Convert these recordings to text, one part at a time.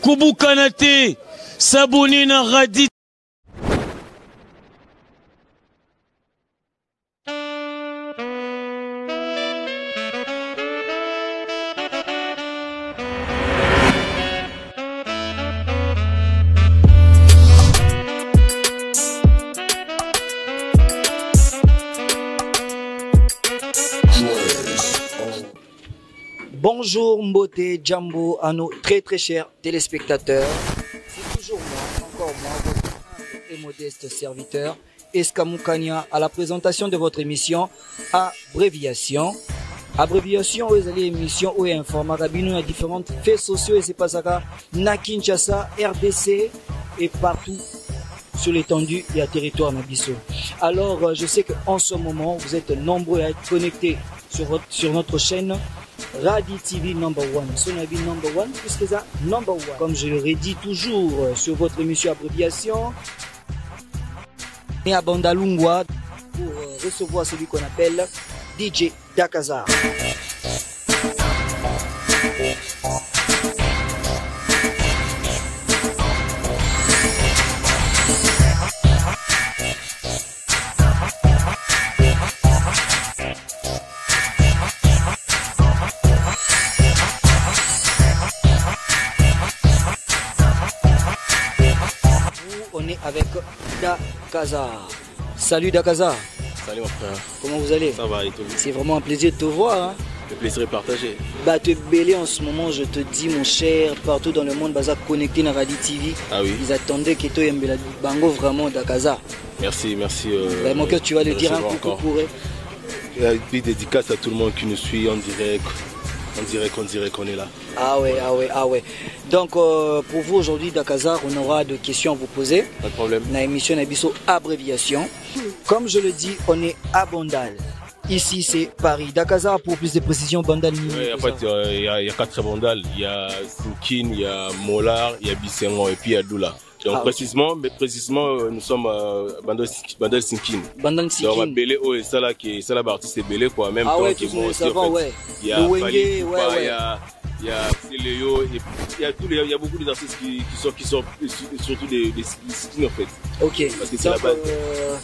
Kubu Kanate, Sabunina Radit. Bonjour Mbote Djambo à nos très chers téléspectateurs. C'est toujours moi, encore moi, votre humble et modeste serviteur, Eskamou Kanya, à la présentation de votre émission Abréviation. Abréviation, vous allez émission où informa Rabino à différentes faits sociaux et c'est pas ça na Kinshasa, RDC et partout sur l'étendue et à territoire Nabiso. Alors, je sais qu'en ce moment, vous êtes nombreux à être connectés sur notre chaîne Radi TV number one, Sonabi number one, puisque ça number one. Comme je le redis toujours sur votre émission Abréviation, et à Bandalungwa pour recevoir celui qu'on appelle DJ Dakaza. Avec Dakaza. Salut Dakaza. Salut mon frère. Comment vous allez? Ça va et toi? C'est vraiment un plaisir de te voir. Hein? Le plaisir est partagé. Bah tu es belé en ce moment, je te dis mon cher, partout dans le monde, Baza connecté à Radi TV. Ah oui. Ils attendaient que toi Yembela Bango vraiment Dakaza. Merci. Vraiment que tu vas le dire un coucou pour eux. Et puis dédicace à tout le monde qui nous suit en direct. On dirait qu'on est là. Ah ouais. Donc pour vous aujourd'hui Dakaza, on aura des questions à vous poser. Pas de problème. Dans l'émission Nabiso Abréviation. Comme je le dis, on est à Bandal. Ici c'est Paris. Dakaza, pour plus de précisions, Bandal. Oui, en fait, il y a 4 Bandal. Il y a Sinkin, il y a Molar, il y a Bissengo et puis il y a Doula. Donc précisément, nous sommes Bandal Sinkin. Bandal Sinkin. Donc on va Belé et ça là qui est ça là artiste c'est Belé quoi en même temps qui vont aussi en fait. Il y a Fali, il y a Céléo, il y a beaucoup d'artistes qui sont surtout des skins en fait. Ok. Parce que c'est la base.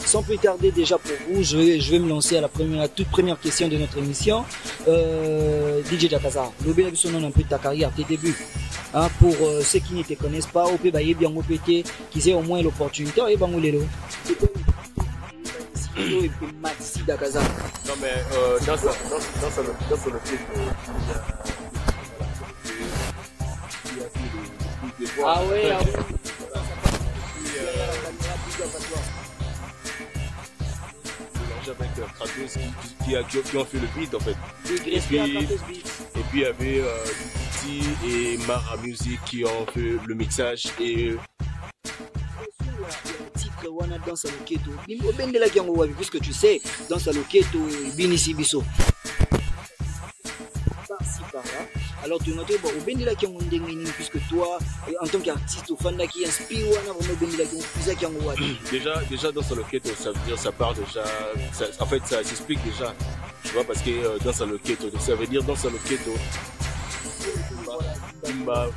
Sans plus tarder déjà pour vous, je vais me lancer à la toute première question de notre émission. DJ Dakaza, l'objet de son nom un peu de ta carrière, tes débuts. Hein, pour ceux qui ne te connaissent pas, au peut bien au PT, qui aient au moins l'opportunité, et ben et puis Maxi Dakaza. Non mais dans le clip, ah ouais. Avec Kratos qui ont fait le beat en fait. Et puis il y avait Titi et Mara Music qui ont fait le mixage et titre wana dans sa loketo. Bimbo bendela ki yango wabi puisque tu sais dans sa loketo binisi biso. Par-ci par-là. Alors tu notes bon bendela ki yango ndenge nini puisque toi en tant qu'artiste fanda qui inspire wana vraiment bendela ki yango wabi. Déjà dans sa loketo ça veut dire ça part déjà en fait ça s'explique déjà. Tu vois parce que dans sa loketo ça veut dire dans sa loketo voilà.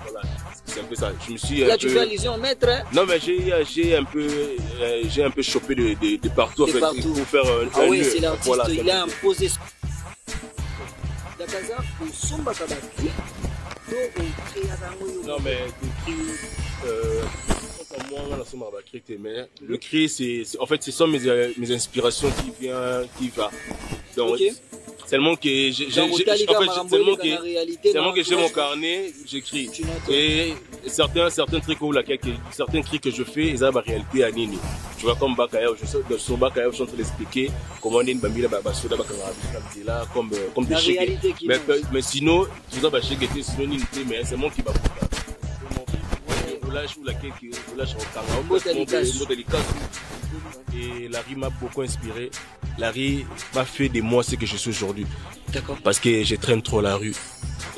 C'est un peu ça. Je me suis là tu fais allusion maître. Non mais j'ai un peu chopé de partout en fait pour faire ah oui, c'est l'artiste, voilà, il a imposé Dakaza au somba kabaki. Non mais mais le cri c'est en fait ce sont mes inspirations qui va. Donc okay. Tellement que j'ai mon carnet, j'écris. Et certains trucs ou certains cris que je fais, ils ont la réalité à Nini. Tu vois comme Bakaya, je suis en train d'expliquer comment on est une bambine là comme des chèques. Mais sinon, tout ça c'est synonyme mais c'est moi qui va et Larry m'a beaucoup inspiré. Larry m'a fait de moi ce que je suis aujourd'hui. D'accord. Parce que je traîne trop la rue.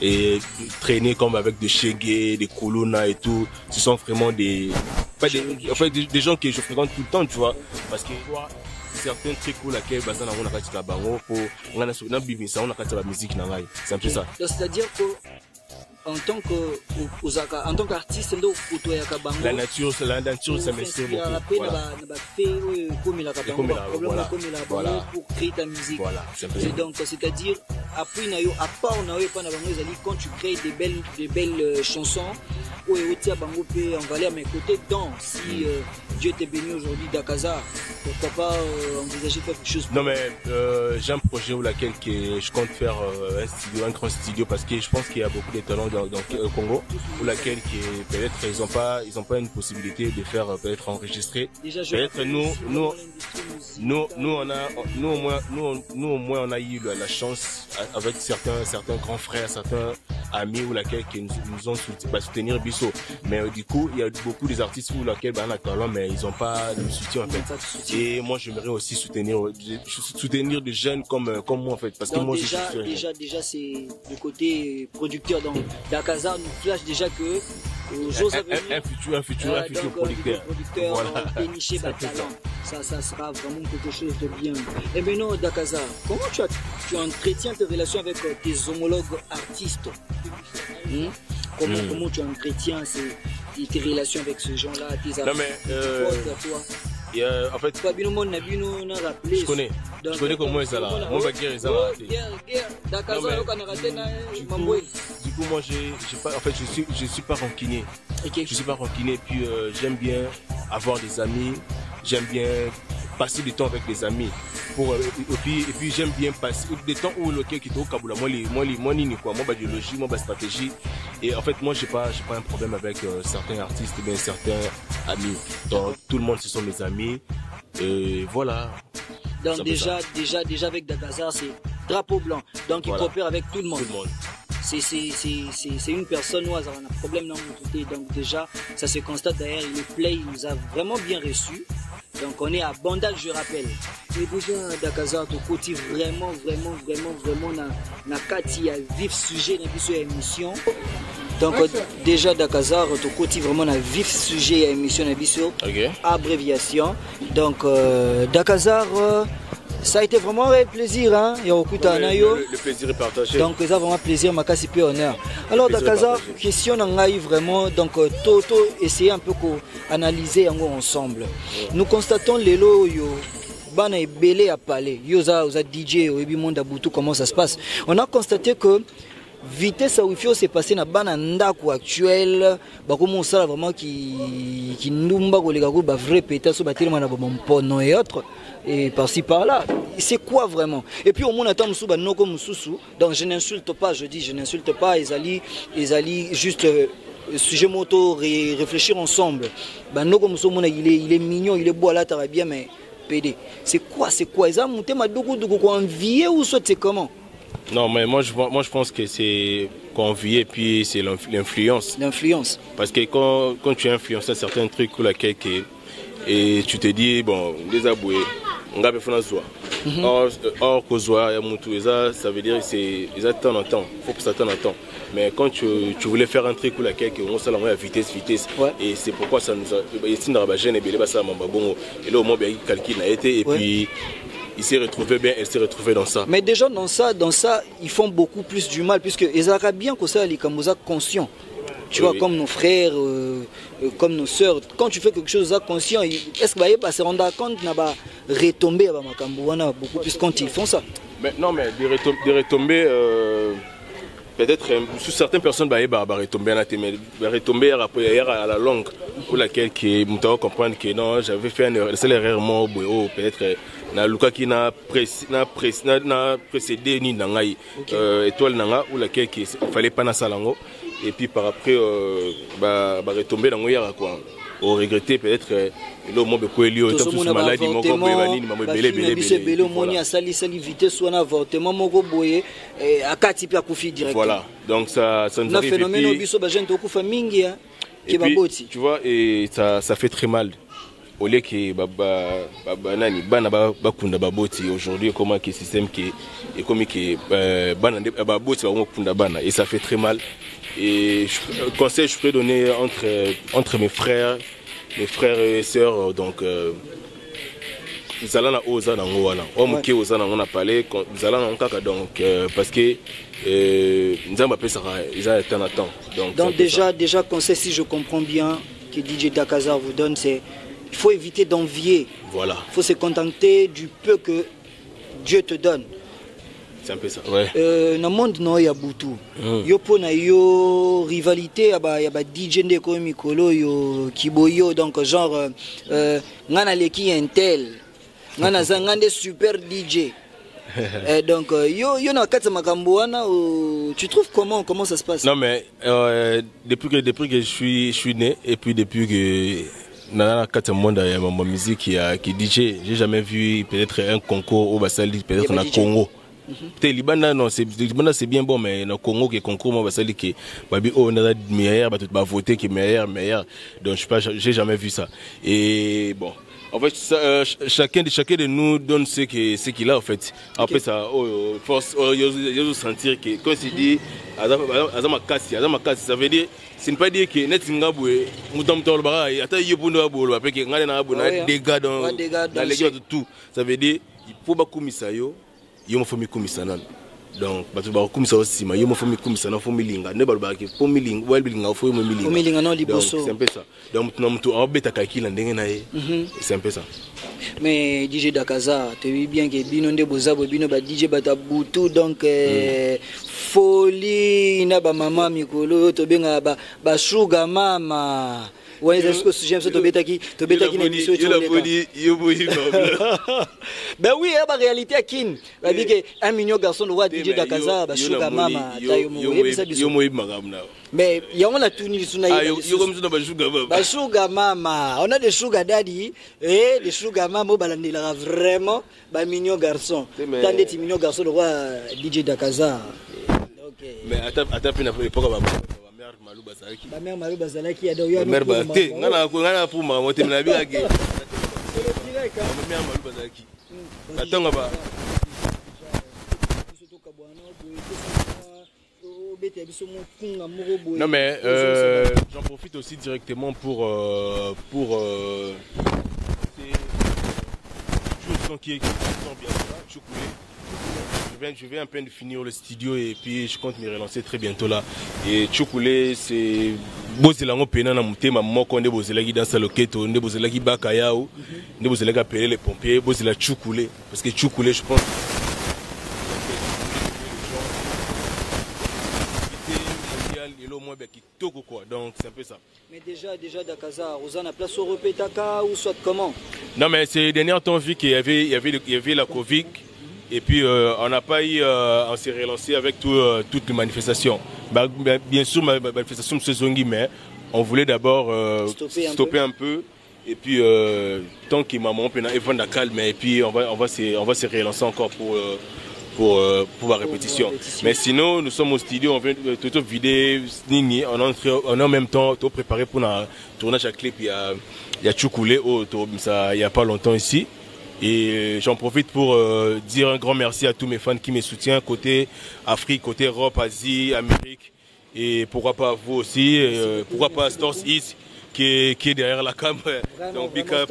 Et traîner comme avec des Chegué, des Colonna et tout, ce sont vraiment des gens que je fréquente tout le temps, tu vois. Parce que certains trucs où laquelle baza na kati na bango pour ngana so na bimisa on kati ba musique na ngai c'est un peu ça. C'est-à-dire que en tant qu'artiste la nature ça me sert beaucoup. Voilà pour créer ta musique. Voilà, et donc c'est-à-dire après à part quand tu crées des belles chansons on va aller à mes côtés dans si Dieu t'est béni aujourd'hui Dakazar, pourquoi pas envisager quelque chose. Non mais j'ai un projet où laquelle je compte faire un grand studio parce que je pense qu'il y a beaucoup de talents dans le Congo où laquelle peut-être ils ont pas une possibilité de faire peut-être enregistrer. Peut-être nous au moins on a eu la chance avec certains grands frères, certains amis ou laquelle qui nous ont soutenir Bisso. Mais du coup il y a beaucoup des artistes où laquelle on a talent mais ils ont pas de soutien en fait. Et moi j'aimerais aussi soutenir des jeunes comme moi en fait parce que donc moi déjà c'est le côté producteur donc Dakazar nous flash déjà que un futur producteur voilà. Dénicher talent ça sera vraiment quelque chose de bien. Et maintenant Dakazar, comment tu entretiens tes relations avec tes homologues artistes? Comment tu entretiens tes relations avec ce genre-là, tes amis? Non mais en fait je connais comment ils sont là. Moi guerre ils ont du coup moi je suis pas rancunier. Okay. Je suis pas rancunier puis j'aime bien avoir des amis, j'aime bien passer du temps avec des amis et puis j'aime bien passer des temps où le qui est au Kaboula moi biologie moi stratégie et en fait moi j'ai pas un problème avec certains artistes bien certains amis donc tout le monde ce sont mes amis et voilà. Donc déjà avec Dakazar c'est drapeau blanc donc il coopère avec tout le monde. C'est une personne où a un problème dans mon côté donc déjà ça se constate d'ailleurs le play il nous a vraiment bien reçus. Donc on est à Bandal, je rappelle. Et déjà Dakazar, tu côté vraiment na kati ya vif sujet dans cette émission. Donc déjà Dakazar, tu côté vraiment na vif sujet à émission na biso. OK. Abréviation. Donc Dakazar ça a été vraiment un plaisir hein. Le plaisir est partagé. Donc ça vraiment plaisir makasi pe honneur. Alors Dakazar, question ngai vraiment donc toto essayer un peu analyser ensemble. Nous constatons lelo yo bana ebele à parler. Yo za DJ au ebi monde abutu comment ça se passe. On a constaté que vitesse à wifi s'est passé na bana ndako actuel ba comment ça vraiment qui ndumba ko lega ko ba vrai péta so ba tellement na ba mpono et autres et par-ci par-là c'est quoi vraiment et puis au monde attend musu ba noko mususu donc je n'insulte pas je n'insulte pas ils allaient juste sujet moto réfléchir ensemble ba noko musu mona il est mignon il est beau là t'as bien mais PD c'est quoi ils ont monté ma dougou ko envier ou soit c'est comment? Non, mais moi je pense que c'est convier et puis c'est l'influence. L'influence. Parce que quand tu influences à certains trucs ou laquelle et tu te dis bon les aboués on va faire ça. Or kozwa ya mutu ça veut dire c'est ils attendent en temps. Faut que ça attende en temps. Mais quand tu voulais faire un truc ou laquelle on s'en à vitesse ouais. Et c'est pourquoi ça nous a ici dans la gêne et bien ça m'a bon et là au moins bien calcul a été et puis il s'est retrouvé bien, elle s'est retrouvée dans ça. Mais déjà dans ça, ils font beaucoup plus du mal puisque ils auraient bien que ça les Kamboza conscients. Tu vois, comme nos frères, comme nos sœurs, quand tu fais quelque chose de conscient, est-ce que bah, se rendre compte n'a pas retombé à Makambouana beaucoup plus quand ils font ça? Mais non, mais des retombées, peut-être sous certaines personnes bah retomber mais retomber à la longue pour laquelle qui m'ont comprendre que non j'avais fait une seule erreur moi peut-être na luka qui n'a précédé ni nangai étoile nanga ou laquelle qui fallait pas na salango et puis par après retomber dans hier quoi au regretter peut-être le mot beaucoup lié tout ce maladie mon corps belé moni a sali vitesse ou un avortement mon corps boyé à kati pia kufi direct. Voilà donc ça nous arrive phénomène obiso ba gente okufa mingi qui ba boti tu vois et ça fait très mal au lieu que nani bana bakunda baboti aujourd'hui comment que système qui est comme qui bana baboti ba kunda bana et ça fait très mal. Et conseil je peux donner entre mes frères et sœurs donc Zalana oza na ngoana. O muke oza na ngona parler Zalana nkaka donc parce que nzamba pesa ils a temps à temps. Donc déjà conseil si je comprends bien que DJ Dakazar vous donne c'est il faut éviter d'envier. Voilà. Il faut se contenter du peu que Dieu te donne. C'est un peu ça. Ouais. Dans le monde non il y a beaucoup. Yo pona yo rivalité ya ba DJ ndeko mikolo yo kiboyo donc genre ngana leki intel ngana zangande super DJ. Donc yo na kati makambo wana tu trouves comment ça se passe? Non mais depuis que je suis né et puis depuis que dans le monde il y a ma musique qui DJ, j'ai jamais vu peut-être un concours au Basali peut-être dans Congo. Peut-être Libana non c'est bien bon mais dans Congo qui concours moi Basali qui babi on a meilleur bah tout va voter qui meilleur donc j'ai jamais vu ça et bon en fait chacun de nous donne ce qu'il a en fait après ça force yo sentir que quand c'est dit azama kasi ça veut dire c'est ne pas dire que net ngabwe mutamto le bara ata yebundo abolo parce que ngale na abona dégâts dans les gars de tout ça veut dire il faut ba kumisa yo me faut mi kumisa nan donc batu ba kumisa aussi ma yo me faut mi kumisa na faut milinga ne ba ba ke faut milinga wel bilinga faut mo milinga non liboso c'est un peu ça donc mtu abeta kakila ndenge na ye c'est un peu ça. Mais DJ Dakazar tu vis bien que bino nde bozabo bino ba DJ bata butu donc folie na ba mama mikolo to benga ba sugar mama. Ouais, est-ce que j'aime ça tobetaki une émission sur les ben oui, la réalité à kin. Bah dit que 1 million garçon de DJ Dakazar ba sugar mama tayo mais il y a on a tout ni suna ba sugar mama on a des sugar daddy et des sugar mama balandela vraiment ba million garçon tant des millions garçons de roi DJ Dakazar. Mais attends puis na l'époque ba mère Malou Bazalaki ya doyo mère Baté ngana pour ma moté na bien ke mère Malou Bazalaki attends ba non mais j'en profite aussi directement pour qui est bien je vais à peine finir le studio et puis je compte me relancer très bientôt là et Tchoukoulé c'est bozelango pena na mutema moko nde bozelaki dans saloketo nde bozelaki bakayao nde bozelaki appeler les pompiers bozela Tchoukoulé parce que Tchoukoulé je pense donc c'est un peu ça. Mais déjà Dakazar, vous en a place au repétaka ou soit comment? Non mais ces derniers temps vu qu'il y avait la Covid et puis on n'a pas eu on s'est relancé avec toutes les manifestations. Bien sûr ma manifestation se zongi mais on voulait d'abord stopper un peu et puis tant qu'il m'a montré Evan da calme et puis on va se relancer encore pour la répétition. Mais sinon, nous sommes au studio, on vient tout vider, on est en même temps tout préparé pour un tournage à clip. Il y a Tchoukoulé, il n'y a pas longtemps ici. Et j'en profite pour dire un grand merci à tous mes fans qui me soutiennent, côté Afrique, côté Europe, Asie, Amérique. Et pourquoi pas vous aussi, pourquoi pas Stars East qui est derrière la cam. Donc big up.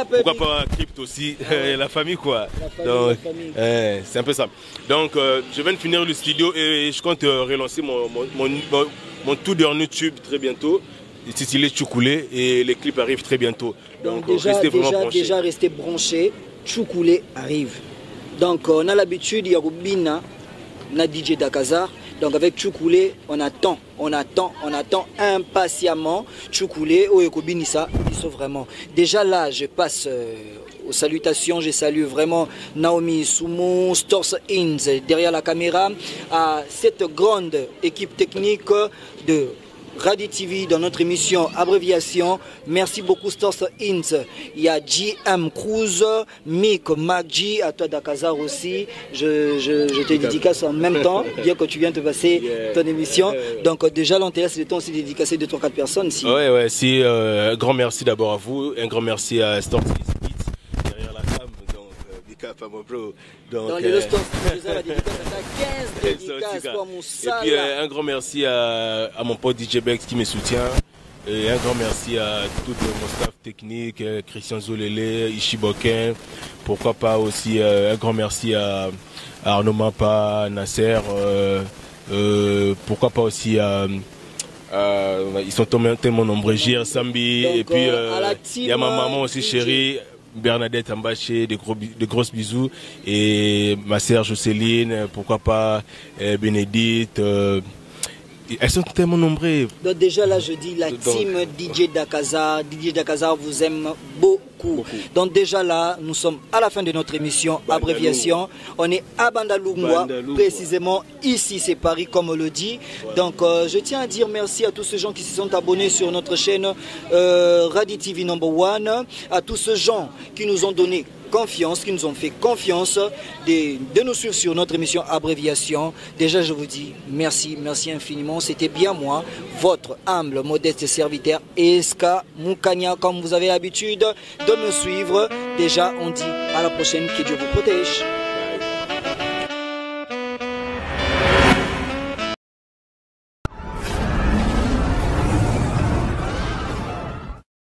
Pourquoi pas Crypt aussi, la famille quoi. Donc c'est un peu ça. Donc je viens de finir le studio et je compte relancer mon tout dernier tube très bientôt. Titulé Tchoukoulé et les clips arrivent très bientôt. Donc déjà restez branchés. Tchoukoulé arrive. Donc on a l'habitude, il y a Rubina, on a DJ Dakazar. Donc avec Tchoukoulé, on attend impatiemment Tchoukoulé au Ekobinissa, ils sont vraiment. Déjà là, je passe aux salutations, je salue vraiment Naomi Soumon, Stors Inz derrière la caméra, à cette grande équipe technique de Radi TV dans notre émission Abréviation. Merci beaucoup Stors Inz. Il y a JM Cruz, Mick Maggi, à toi Dakazar aussi. Je te dédicace en même temps, bien que tu viens de passer ton émission. Donc déjà l'intérêt c'est de temps aussi dédicacer 2-3-4 personnes. Si. Ouais, si, un grand merci d'abord à vous, un grand merci à Stors Inz derrière la cam. Donc, dans les Stors, la dédicace à 15 dédicaces pour Moussala. Et puis un grand merci à mon pote DJ Bex qui me soutient. Et un grand merci à tout mon staff technique, Christian Zolele, Ishiboken. Pourquoi pas aussi un grand merci à Arnaud Mapa, Nasser. Pourquoi pas aussi ils sont tellement nombreux, Gir, Sambi. Donc, et puis il y a ma maman aussi chérie, Bernadette Ambaché, de grosses bisous. Et ma sœur Jocelyne, pourquoi pas Bénédicte. Elles sont tellement nombreuses. Donc déjà là je dis la team DJ Dakazar vous aime beaucoup. Donc déjà là nous sommes à la fin de notre émission, abréviation. On est à Bandalungwa, précisément ici c'est Paris comme on le dit. Donc je tiens à dire merci à tous ces gens qui se sont abonnés sur notre chaîne Radi TV #1, à tous ces gens qui nous ont donné confiance, qui nous ont fait confiance de nous suivre sur notre émission abréviation. Déjà je vous dis merci, merci infiniment. C'était bien moi, votre humble, modeste serviteur Eska Mukanya, comme vous avez l'habitude de me suivre. Déjà on dit à la prochaine, que Dieu vous protège.